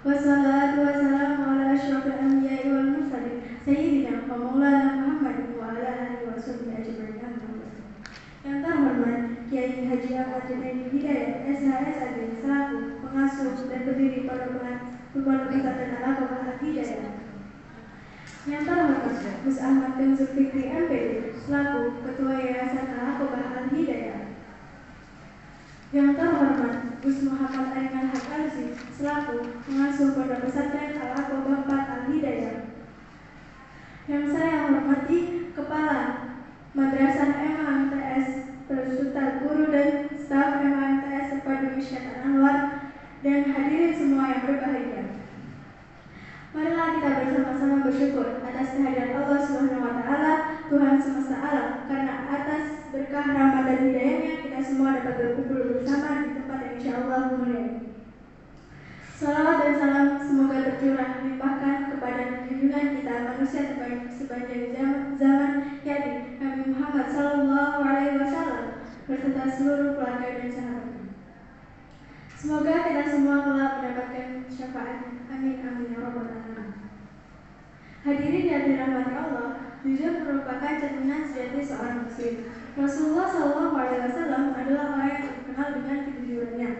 Wassalatu wassalamu ala asyrafil anbiya'i wal mursalin sayyidina wa maulana Muhammadin wa ala alihi wa sahbihi ajma'in. Yang terhormat Kiai Haji Ahmad Junaidi Hidayat SHSAD selaku pengasuh dan pendiri Pondok Pesantren Al-Aqabah Al-Hidayah. Yang terhormat Gus Ahmad bin Zulfikri MPD selaku Ketua Yayasan Al-Aqabah Al-Hidayah. Yang terhormat Gus Muhammad Aiman Hakarzi selaku pengasuh Pondok Pesantren Al-Aqabah 4 Al-Hidayah. Yang saya hormati Kepala Madrasah MAMTS beserta guru dan staf MAMTS Terpadu Miskat Anwar dan hadirin semua yang berbahagia. Marilah kita bersama-sama bersyukur atas kehadiran Allah Subhanahu wa taala, Tuhan semesta alam, karena atas berkah rahmat dan hidayahnya kita semua dapat berkumpul bersama di tempat yang insyaallah mulia ini. Salawat dan salam semoga tercurah limpahkan kepada junjungan kita manusia terbaik sepanjang zaman, yakni Nabi Muhammad sallallahu alaihi wasallam beserta seluruh keluarga dan sahabatnya. Semoga kita semua kelak mendapatkan syafaat. Amin amin ya rabbal alamin. Hadirin yang dirahmati Allah, jujur merupakan cerminan sejati seorang muslim. Rasulullah sallallahu alaihi wasallam adalah orang yang terkenal dengan kejujurannya.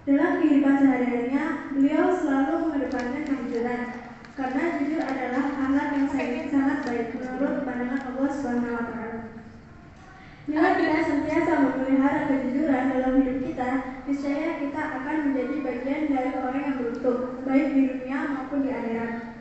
Dalam kehidupan sehari-harinya, beliau selalu mengedepankan kejujuran, karena jujur adalah akhlak yang sangat baik menurut pandangan Allah Subhanahu wa taala. Bila kita sentiasa memelihara kejujuran dalam hidup kita, niscaya kita akan menjadi bagian dari orang yang beruntung, baik di dunia maupun di akhirat.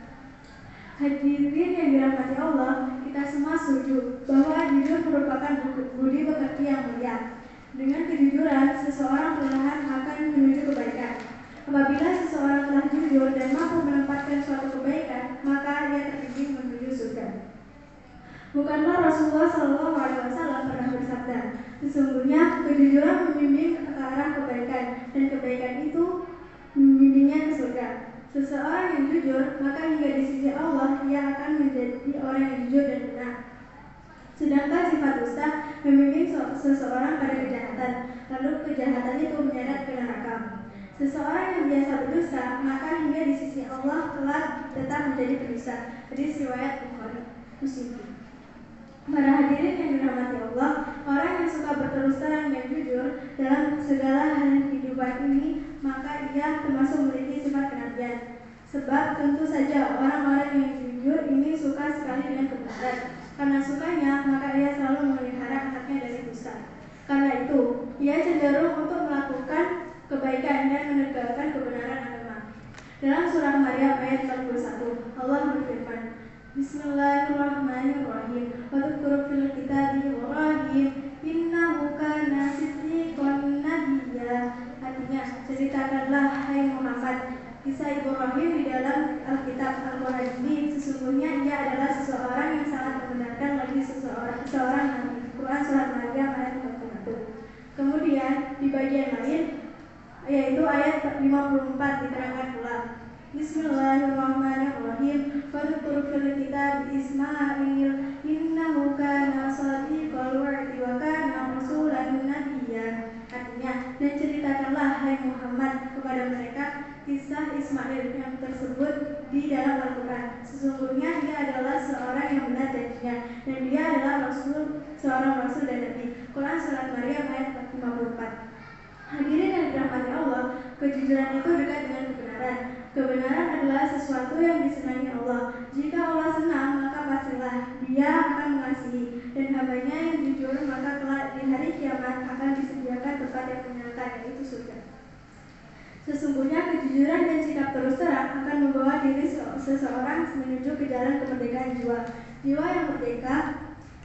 Hadirin yang dirahmati Allah, kita semua setuju bahwa jujur merupakan budi pekerti yang mulia. Dengan kejujuran, seseorang perlahan akan menuju kebaikan. Apabila seseorang telah jujur dan mampu menempatkan suatu kebaikan, maka ia terbimbing menuju surga. Bukanlah Rasulullah SAW pernah bersabda, sesungguhnya kejujuran membimbing ke arah kebaikan, dan kebaikan itu membimbingnya ke surga. Seseorang yang jujur, maka hingga di sisi Allah ia akan menjadi orang yang jujur dan benar. Sedangkan sifat dusta membimbing seseorang pada kejahatan, lalu kejahatan itu menyeret ke neraka. Seseorang yang biasa berdusta, maka hingga di sisi Allah telah tetap menjadi pendusta. Hadis riwayat Bukhari Muslim. Para hadirin yang dirahmati Allah, orang yang suka berterus terang dan jujur dalam segala hal kehidupan ini, maka ia termasuk memiliki sifat kenabian. Sebab tentu saja orang-orang yang jujur ini suka sekali dengan kebenaran. Karena sukanya, maka ia selalu memelihara haknya dari dusta. Karena itu, ia cenderung untuk melakukan kebaikan dan menegakkan kebenaran agama. Dalam surah Maryam ayat 41, Allah berfirman, Bismillahirrahmanirrahim. Wadhkur fil kitabi Ibrahim innahu kana siddiqan nabiyya. Artinya, ceritakanlah hai Muhammad kisah Ibrahim di dalam Alkitab Al-Quran ini. Sesungguhnya ia adalah seseorang yang sangat membenarkan lagi seseorang nabi. Quran surah Maryam ayat 41. Kemudian di bagian lain yaitu ayat 54 diterangkan pula, Bismillahirrahmanirrahim. Wadhkur fil kitab Ismail innahu kana shadiqal wa'di wa kana rasulan nabiyya. Artinya, dan ceritakanlah hai Muhammad kepada mereka kisah Ismail yang tersebut di dalam Al-Quran. Sesungguhnya dia adalah seorang yang benar janjinya, dan dia adalah seorang rasul dan nabi. Quran surat Maryam ayat 54. Hadirin yang dirahmati Allah, kejujuran itu dekat dengan kebenaran. Kebenaran adalah sesuatu yang disenangi Allah. Jika Allah senang, maka pastilah Dia akan mengasihi, dan hambanya yang jujur, maka kelak di hari kiamat akan disediakan tempat yang menyenangkan, yaitu surga. Sesungguhnya kejujuran dan sikap terus terang akan membawa diri seseorang menuju ke jalan kemerdekaan jiwa. Jiwa yang merdeka,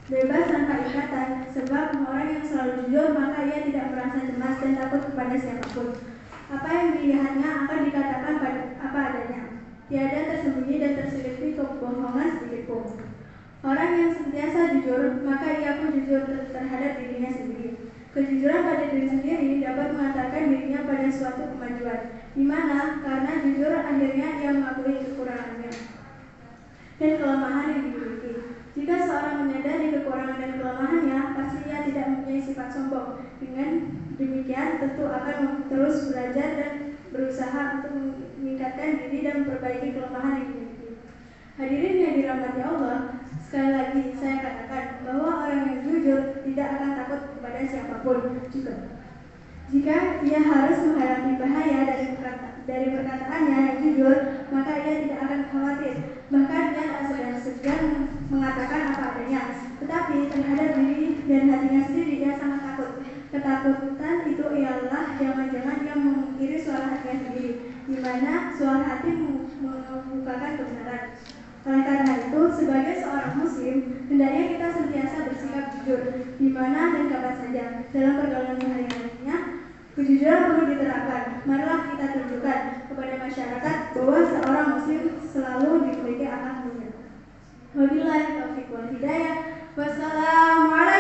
bebas tanpa ikatan, sebab orang yang selalu jujur maka ia tidak merasa cemas dan takut kepada siapapun. Apa yang dilihatnya akan dikatakan pada apa adanya. Tiada tersembunyi dan terselipi kebohongan sedikitpun. Orang yang sentiasa jujur, maka ia pun jujur terhadap dirinya sendiri. Kejujuran pada diri sendiri dapat mengantarkan dirinya pada suatu kemajuan, di mana karena jujur akhirnya ia mengakui kekurangannya dan kelemahan yang dimiliki. Jika seorang menyadari kekurangan dan kelemahannya, pasti ia tidak mempunyai sifat sombong. Dengan demikian tentu akan terus belajar dan berusaha untuk meningkatkan diri dan memperbaiki kelemahan yang dimiliki. Hadirin yang dirahmati Allah, sekali lagi saya katakan bahwa orang yang jujur tidak akan takut kepada siapapun juga. Jika ia harus menghadapi bahaya dari perkataannya yang jujur, maka ia tidak akan khawatir. Bahkan ia tak segan-segan mengatakan apa adanya. Tetapi terhadap diri dan hatinya sendiri ia sangat takut. Ketakutan itu ialah jangan-jangan ia memungkiri suara hatinya sendiri, di mana suara hati membukakan kebenaran. Oleh karena itu, sebagai seorang muslim, hendaknya kita senantiasa bersikap jujur, di mana dan kapan saja dalam pergaulan sehari-harinya. Kejujuran perlu diterapkan. Marilah kita tunjukkan kepada masyarakat bahwa seorang muslim selalu dimiliki akhlak mulia. Wabillahi taufiq wal hidayah. Wassalamualaikum